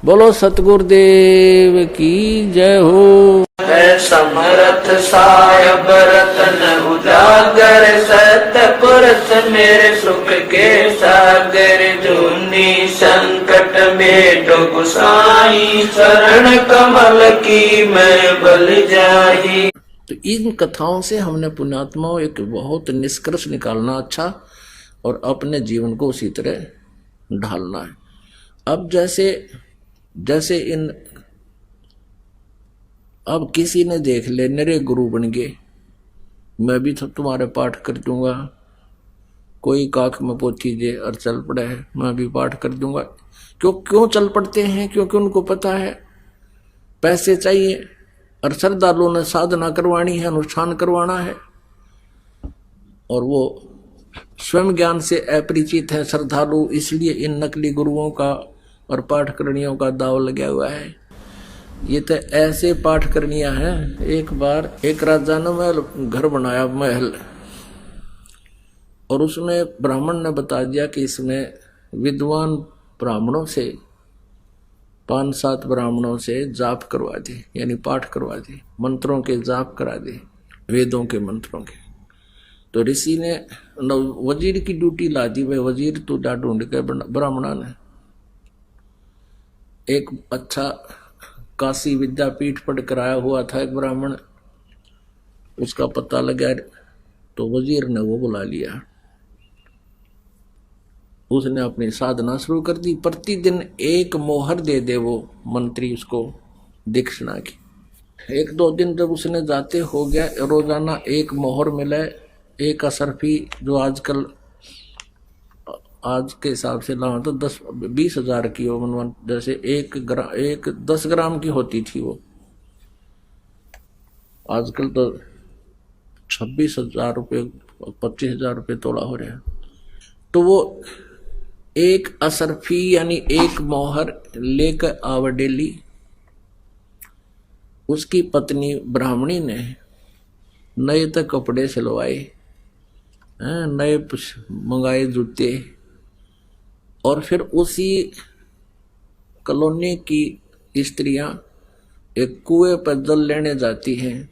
बोलो सतगुरुदेव की जय हो। है समर्थ साय बरतन उजागर सत्य पुरुष मेरे सुख के सागर जूनी संकट में डूब साई शरण कमल की मैं बल जाही। तो इन कथाओं से हमने पुण्यात्माओं एक बहुत निष्कर्ष निकालना अच्छा, और अपने जीवन को उसी तरह ढालना है। अब जैसे इन अब किसी ने देख ले मेरे गुरु बन गए, मैं भी तो तुम्हारे पाठ कर दूंगा, कोई काख में पोथी दे और चल पड़ा है मैं भी पाठ कर दूंगा। क्यों चल पड़ते हैं? क्योंकि उनको पता है पैसे चाहिए, और श्रद्धालुओं ने साधना करवानी है, अनुष्ठान करवाना है, और वो स्वयं ज्ञान से अपरिचित है श्रद्धालु, इसलिए इन नकली गुरुओं का और पाठकरणियों का दाव लगा हुआ है। ये तो ऐसे पाठकरणियां हैं। एक बार एक राजा ने घर बनाया, महल, और उसमें ब्राह्मण ने बता दिया कि इसमें विद्वान ब्राह्मणों से 5-7 ब्राह्मणों से जाप करवा दे, यानी पाठ करवा दे, मंत्रों के जाप करा दे, वेदों के मंत्रों के। तो ऋषि ने वजीर की ड्यूटी ला दी। भाई वजीर तू जा ढूंढ के। ब्राह्मणा ने एक अच्छा काशी विद्यापीठ पढ़ कर आया हुआ था एक ब्राह्मण, उसका पता लगा तो वजीर ने वो बुला लिया। उसने अपनी साधना शुरू कर दी। प्रतिदिन एक मोहर दे दे वो मंत्री उसको दीक्षिणा की। 1-2 दिन जब उसने जाते हो गया, रोजाना एक मोहर मिले, एक असरफी, जो आजकल आज के हिसाब से लाओ तो 10-20 हजार की हो, जैसे 10 ग्राम की होती थी वो, आजकल तो 26,000 रुपये 25,000 रुपये तोड़ा हो रहा है। तो वो एक असरफी यानी एक मोहर लेकर आव डेली। उसकी पत्नी ब्राह्मणी ने नए तक कपड़े सिलवाए, नए मंगाए जूते, और फिर उसी कॉलोनी की स्त्रियां एक कुएं पर जल लेने जाती हैं।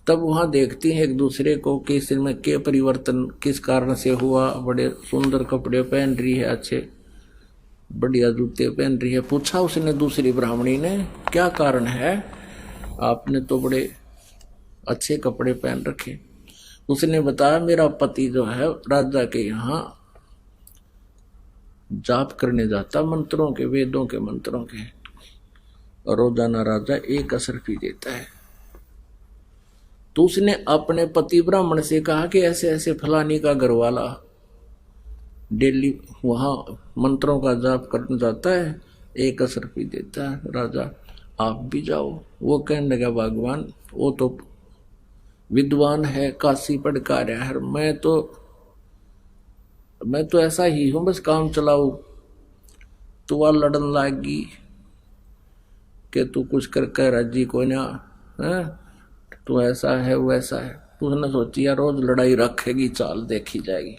तब वहां देखती हैं एक दूसरे को कि इसमें क्या परिवर्तन किस कारण से हुआ। बड़े सुंदर कपड़े पहन रही है, अच्छे बढ़िया जूते पहन रही है। पूछा उसने दूसरी ब्राह्मणी ने, क्या कारण है, आपने तो बड़े अच्छे कपड़े पहन रखे। उसने बताया, मेरा पति जो है राजा के यहाँ जाप करने जाता, मंत्रों के, वेदों के मंत्रों के, और रोजाना राजा एक असरफी देता है। तो उसने अपने पति ब्राह्मण से कहा कि ऐसे ऐसे फलानी का घरवाला डेली वहां मंत्रों का जाप करने जाता है, एक असरफी देता है, राजा आप भी जाओ। वो कहने लगा, भगवान वो तो विद्वान है, काशी पढ़ कर आया है, मैं तो ऐसा ही हूं, बस काम चलाऊ। तो वह लड़न लागी कि तू कुछ कर कह राजी को ना, तू ऐसा है वैसा है। तो उसने सोची यार रोज लड़ाई रखेगी, चाल देखी जाएगी।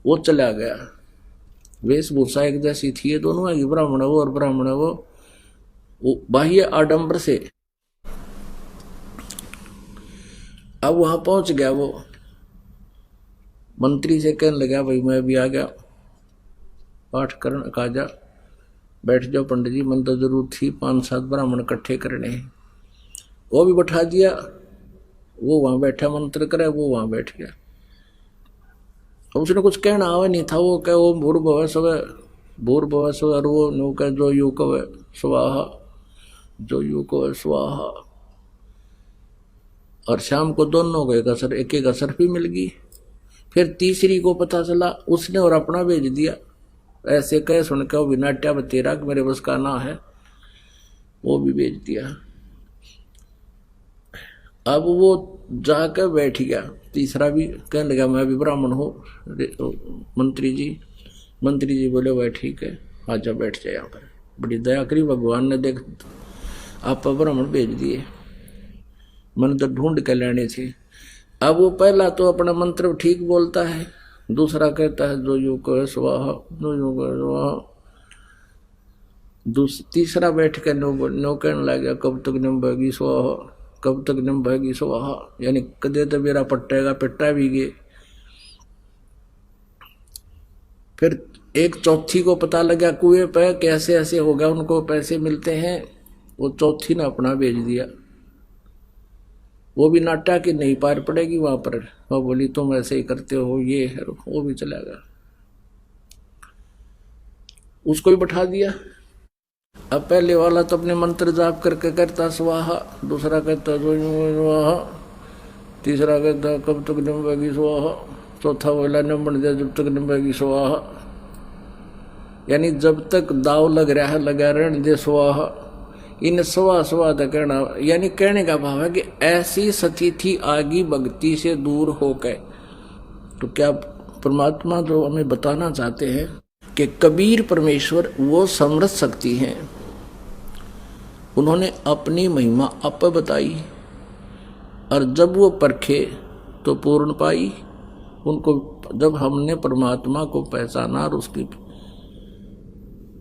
वो चला गया। वेशभूषा एक जैसी थी, ये दोनों है, ब्राह्मण वो और ब्राह्मण वो बाह्य आडंबर से। अब वहां पहुंच गया वो, मंत्री से कहने लगा, भाई मैं भी आ गया पाठ करने, कहा जा बैठ जाओ पंडित जी, मन तो जरूर थी 5-7 ब्राह्मण इकट्ठे करने हैं। वो भी बैठा दिया, वो वहां बैठा मंत्र करे, वो वहां बैठ गया। अब उसने कुछ कहना आवा नहीं था। वो कहे वो भूर्भुवः स्वः, और वो नो कहे जो यू कवे स्वाहा, जो यू कवे स्वाहा। और शाम को दोनों को एक एक असर भी मिल गई। फिर तीसरी को पता चला, उसने और अपना भेज दिया। ऐसे कह सुन के वो विनाट्या बतेरा मेरे बस का ना है, वो भी भेज दिया। अब वो जाकर बैठ गया। तीसरा भी कहने लगा, मैं भी ब्राह्मण हूँ मंत्री जी बोले, वह ठीक है, आजा बैठ जाए यहाँ पर। बड़ी दया करी भगवान ने, देख आप ब्राह्मण भेज दिए, मन तो ढूंढ के लेने थे। अब वो पहला तो अपना मंत्र ठीक बोलता है, दूसरा कहता है जो यू को स्वाहा, जो यू को स्वाहा। तीसरा बैठ कर नो कहने लगा, कब तक निभाएगी स्वाहा, कब तक निभाएगी स्वाहा, यानी कदे तो मेरा पट्टेगा, पिट्टा भी गए। फिर एक चौथी को पता लगा कुएं पे कैसे ऐसे हो गया, उनको पैसे मिलते हैं। वो चौथी ने अपना भेज दिया, वो भी नाटा कि नहीं पार पड़ेगी वहां पर। वो बोली तुम ऐसे ही करते हो, ये है, वो भी चला गया। उसको भी बैठा दिया। अब पहले वाला तो अपने मंत्र जाप करके करता स्वाहा, दूसरा कहता स्वाहा, तीसरा कहता कब तक निभाएगी स्वाहा, चौथा बोला न बन जाए जब तक निभाएगी स्वाहा, यानी जब तक दाव लग रहा है लगा रहने दे स्वाहा। इन स्वा स्वा कहना, यानी कहने का भाव है कि ऐसी स्थिति आगी भक्ति से दूर होकर। तो क्या परमात्मा जो हमें बताना चाहते हैं कि कबीर परमेश्वर वो समृद्ध शक्ति हैं, उन्होंने अपनी महिमा आप बताई, और जब वो परखे तो पूर्ण पाई। उनको जब हमने परमात्मा को पहचाना और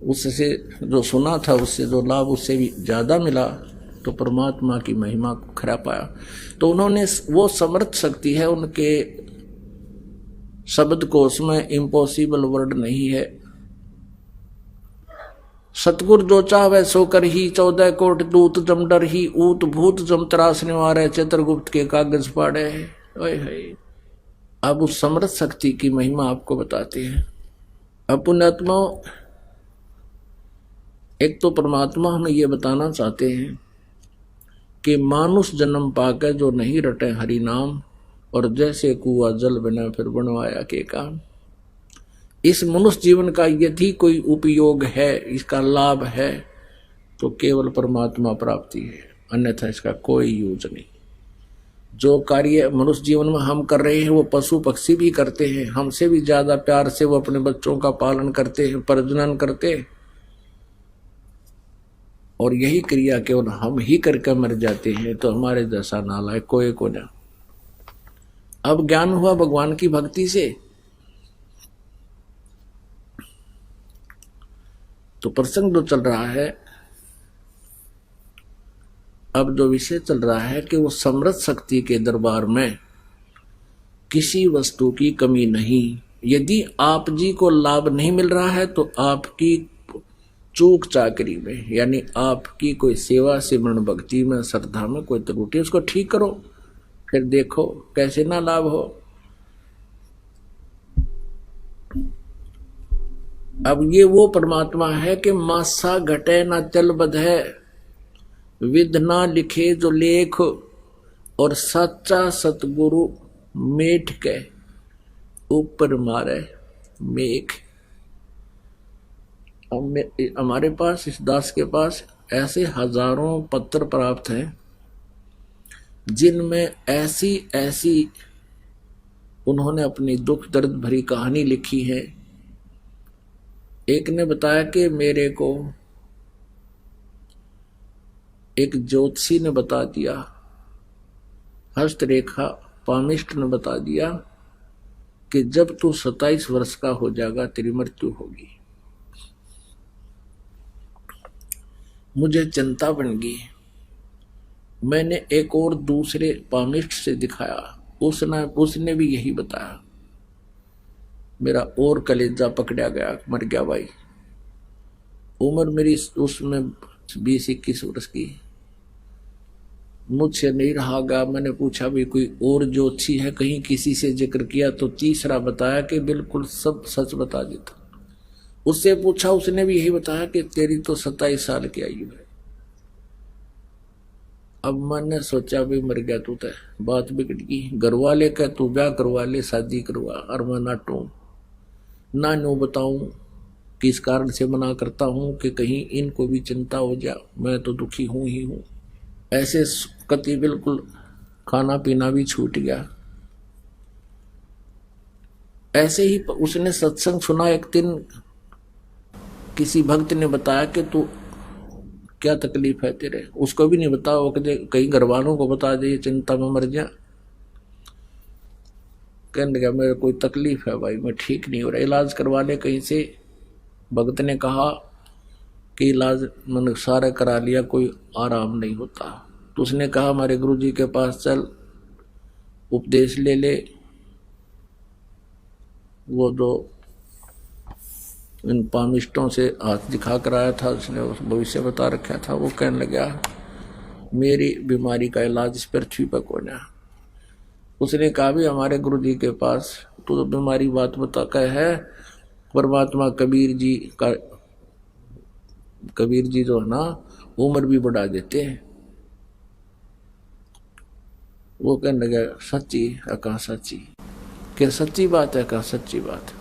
उससे जो सुना था, उससे जो लाभ उससे भी ज्यादा मिला, तो परमात्मा की महिमा को खरा पाया। तो उन्होंने वो समर्थ शक्ति है, उनके शब्द कोश में इम्पॉसिबल वर्ड नहीं है। सतगुर जो चाहे सो कर ही, 14 कोट दूत जम डर ही, ऊत भूत जम त्रास निवारे, चित्रगुप्त के कागज पाड़े। अब उस समर्थ शक्ति की महिमा आपको बताते हैं। अब पुण्यात्मा, एक तो परमात्मा हमें ये बताना चाहते हैं कि मानुष जन्म पाकर जो नहीं रटे हरि नाम, और जैसे कुआ जल बना फिर बनवाया के काम। इस मनुष्य जीवन का यदि कोई उपयोग है, इसका लाभ है, तो केवल परमात्मा प्राप्ति है, अन्यथा इसका कोई यूज नहीं। जो कार्य मनुष्य जीवन में हम कर रहे हैं वो पशु पक्षी भी करते हैं, हमसे भी ज्यादा प्यार से वो अपने बच्चों का पालन करते हैं, प्रजनन करते हैं, और यही क्रिया केवल हम ही करके मर जाते हैं। तो हमारे जैसा नालायक कोई को ना। अब ज्ञान हुआ भगवान की भक्ति से, तो प्रसंग जो चल रहा है, अब जो विषय चल रहा है कि वो समृद्ध शक्ति के दरबार में किसी वस्तु की कमी नहीं। यदि आप जी को लाभ नहीं मिल रहा है तो आपकी चूक चाकरी में, यानी आपकी कोई सेवा सिमरण भक्ति में श्रद्धा में कोई त्रुटि, उसको ठीक करो, फिर देखो कैसे ना लाभ हो। अब ये वो परमात्मा है कि मासा घटे ना चल बधे, विध ना लिखे जो लेख, और सच्चा सतगुरु मेठ के ऊपर मारे मेघ। हमारे पास, इस दास के पास ऐसे हजारों पत्र प्राप्त हैं जिनमें ऐसी ऐसी उन्होंने अपनी दुख दर्द भरी कहानी लिखी है। एक ने बताया कि मेरे को एक ज्योतिषी ने बता दिया, हस्तरेखा पामिष्ट ने बता दिया कि जब तू 27 वर्ष का हो जाएगा तेरी मृत्यु होगी। मुझे चिंता बन गई। मैंने एक और दूसरे पामिष्ट से दिखाया, उसने भी यही बताया। मेरा और कलेजा पकड़ा गया, मर गया भाई। उम्र मेरी उसमें 20-21 वर्ष की, मुझसे नहीं रहा गया। मैंने पूछा भी कोई और ज्योतिषी है, कहीं किसी से जिक्र किया, तो तीसरा बताया कि बिल्कुल सब सच बता देता। उससे पूछा, उसने भी यही बताया कि तेरी तो 27 साल की आयु है। अब मैंने सोचा भी मर गया तू, तो बात बिगड़ गई। घर वाले कह तू ब्याह करवा ले, शादी करवा, और मैं नाटू ना नो बताऊं किस कारण से मना करता हूं कि कहीं इनको भी चिंता हो जा, मैं तो दुखी हूं ही हूं। ऐसे कति बिल्कुल खाना पीना भी छूट गया। ऐसे ही उसने सत्संग सुना एक दिन, किसी भक्त ने बताया कि तू क्या तकलीफ है तेरे, उसको भी नहीं बताओ, कहीं घर वालों को बता दे, चिंता में मर जा। कहने लगा मेरे कोई तकलीफ है भाई, मैं ठीक नहीं हो रहा, इलाज करवा ले कहीं से। भक्त ने कहा कि इलाज मैंने सारा करा लिया, कोई आराम नहीं होता। तो उसने कहा हमारे गुरुजी के पास चल, उपदेश ले ले। वो जो इन पामिष्टों से हाथ दिखा कर आया था, उसने भविष्य बता रखा था, वो कहने लगा मेरी बीमारी का इलाज इस पृथ्वी पर कौन है। उसने कहा भी हमारे गुरुजी के पास तो बीमारी बात बता कह है, परमात्मा कबीर जी का, कबीर जी जो है ना उम्र भी बढ़ा देते हैं। वो कहने लगा सच्ची है, कहा सच्ची, क्या सच्ची बात है, कहा सच्ची बात।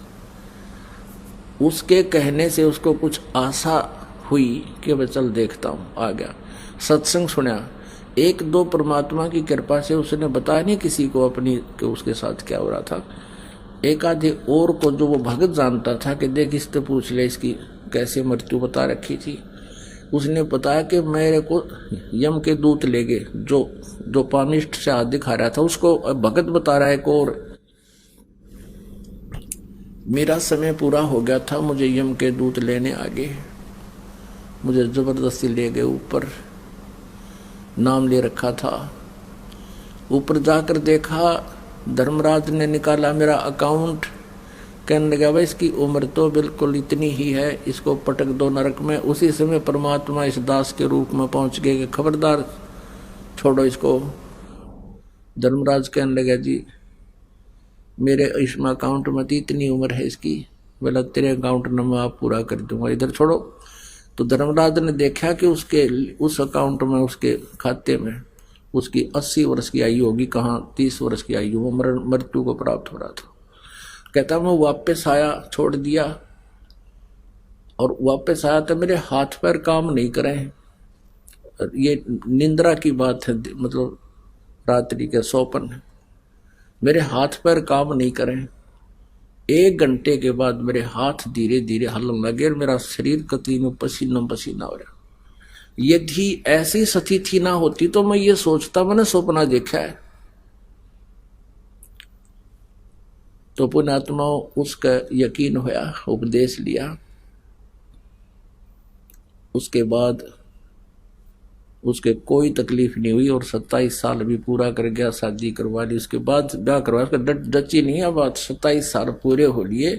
उसके कहने से उसको कुछ आशा हुई कि मैं चल देखता हूँ, आ गया, सत्संग सुना। एक दो परमात्मा की कृपा से उसने बताया नहीं किसी को अपनी कि उसके साथ क्या हो रहा था। एक आधे और को जो वो भगत जानता था कि देख इससे पूछ ले इसकी कैसे मृत्यु बता रखी थी, उसने बताया कि मेरे को यम के दूत ले गए, जो पामिष्ट से हाथ दिखा रहा था उसको भगत बता रहा है को, और मेरा समय पूरा हो गया था, मुझे यम के दूत लेने आ गए, मुझे जबरदस्ती ले गए ऊपर, नाम ले रखा था। ऊपर जाकर देखा, धर्मराज ने निकाला मेरा अकाउंट, कहने लगा भाई इसकी उम्र तो बिल्कुल इतनी ही है, इसको पटक दो नरक में। उसी समय परमात्मा इस दास के रूप में पहुंच गए कि खबरदार छोड़ो इसको। धर्मराज कहने लगा जी मेरे इसमें अकाउंट में तो इतनी उम्र है इसकी, बोला तेरे अकाउंट नंबर आप पूरा कर दूंगा, इधर छोड़ो। तो धर्मराज ने देखा कि उसके उस अकाउंट में, उसके खाते में उसकी 80 वर्ष की आयु होगी, कहाँ 30 वर्ष की आयु, वो मृत्यु को प्राप्त हो रहा था। कहता मैं वापस आया, छोड़ दिया, और वापस आया तो मेरे हाथ पैर काम नहीं करें। ये निंद्रा की बात है, मतलब रात्रि के सोपन है, मेरे हाथ पैर काम नहीं करें। 1 घंटे के बाद मेरे हाथ धीरे धीरे हलन लगे और मेरा शरीर कतीनों पसीना पसीना हो रहा। यदि ऐसी स्थिति ना होती तो मैं ये सोचता मैंने सपना देखा है। तो पुण्यात्मा उसका यकीन होया, उपदेश लिया। उसके बाद उसके कोई तकलीफ नहीं हुई और 27 साल भी पूरा कर गया, शादी करवा ली। उसके बाद ब्याह करवाया, उसका डची नहीं है बात, 27 साल पूरे हो लिए।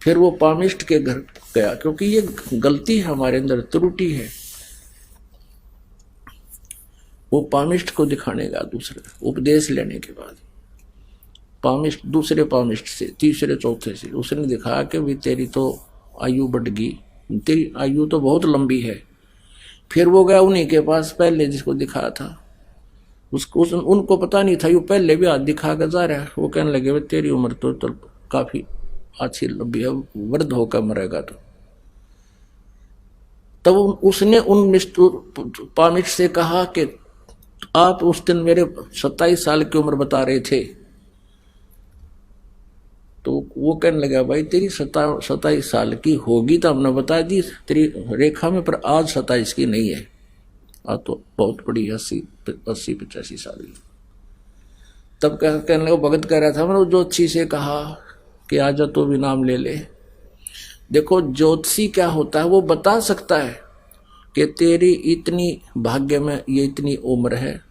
फिर वो पामिष्ट के घर गया, क्योंकि ये गलती है हमारे अंदर, त्रुटि है। वो पामिष्ट को दिखाने गया, दूसरे उपदेश लेने के बाद पामिष्ट, दूसरे पामिष्ट से, तीसरे चौथे से उसने दिखाया कि भी तेरी तो आयु बढ़ गई, तेरी आयु तो बहुत लंबी है। फिर वो गया उन्हीं के पास पहले जिसको दिखाया था, उसको उनको पता नहीं था, ये पहले भी हाथ दिखा कर जा रहा है। वो कहने लगे तेरी उम्र तो काफी अच्छी लंबी है, वृद्ध होकर मरेगा। तो तब उसने उन पामिष्ट से कहा कि आप उस दिन मेरे 27 साल की उम्र बता रहे थे। तो वो कहने लगा भाई तेरी 27 साल की होगी तो हमने बता दी तेरी रेखा में, पर आज 27 की नहीं है, आज तो बहुत बड़ी 80-85 साल की। तब कहने लगा, भगत कह रहा था मैंने ज्योतिषी से कहा कि आजा तो भी नाम ले ले। देखो ज्योतिषी क्या होता है, वो बता सकता है कि तेरी इतनी भाग्य में ये इतनी उम्र है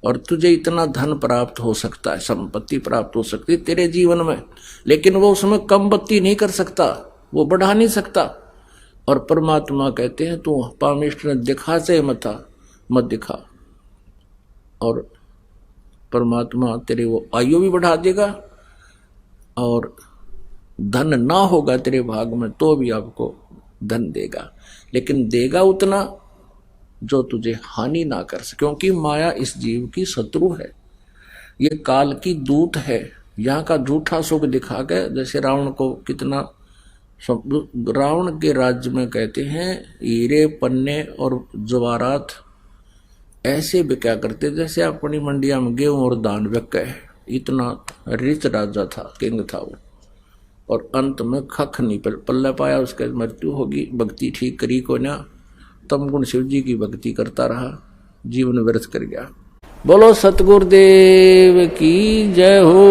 और तुझे इतना धन प्राप्त हो सकता है, संपत्ति प्राप्त हो सकती है तेरे जीवन में, लेकिन वो उसमें कम बत्ती नहीं कर सकता, वो बढ़ा नहीं सकता। और परमात्मा कहते हैं तू पामिष्ट ने दिखा से मत दिखा, और परमात्मा तेरे वो आयु भी बढ़ा देगा, और धन ना होगा तेरे भाग में तो भी आपको धन देगा, लेकिन देगा उतना जो तुझे हानि ना कर सके, क्योंकि माया इस जीव की शत्रु है, ये काल की दूत है। यहाँ का झूठा सुख दिखा के, जैसे रावण को कितना, रावण के राज्य में कहते हैं हीरे पन्ने और जवाहरात ऐसे बिका करते जैसे अपनी मंडिया में गेहूं और धान बिके। इतना रिच राजा था, किंग था वो, और अंत में खख नहीं पल्ले पाया, उसकी मृत्यु होगी। भक्ति ठीक करी को ना, तम गुण शिव जी की भक्ति करता रहा, जीवन व्यर्थ कर गया। बोलो सतगुरुदेव की जय हो।